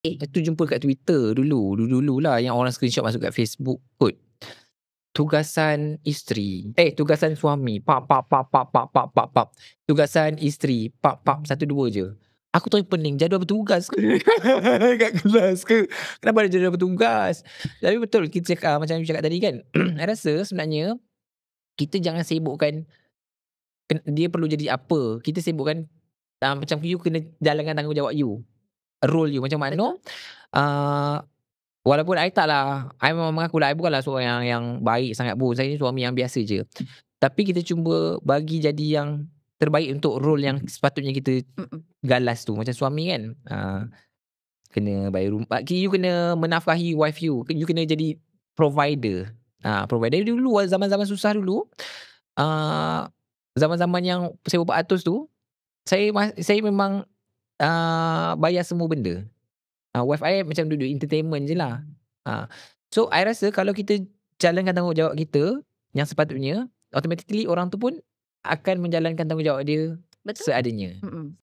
Itu jumpa kat Twitter dulu lah yang orang screenshot masuk kat Facebook kot. Tugasan isteri, tugasan suami, pap. Tugasan isteri, pap, 1, 2 je. Aku terus pening, jadual bertugas ke kat kelas ke? Kenapa ada jadual bertugas? Tapi betul kita cakap, macam you cakap tadi kan, I rasa sebenarnya kita jangan sibukkan dia perlu jadi apa. Kita sibukkan macam you kena jalankan tanggungjawab you, role you macam mana. Walaupun I memang mengaku lah, I bukanlah seorang yang baik sangat pun. Saya ni suami yang biasa je. Tapi kita cuba bagi jadi yang terbaik untuk role yang sepatutnya kita galas tu. Macam suami kan, kena bayar rumah, you kena menafkahi wife you, you kena jadi provider. Provider dulu, zaman-zaman susah dulu, zaman-zaman yang sewa Pak Atus tu, saya memang bayar semua benda. Wife I macam duduk entertainment je lah. So I rasa kalau kita jalankan tanggungjawab kita yang sepatutnya, automatically orang tu pun akan menjalankan tanggungjawab dia seadanya.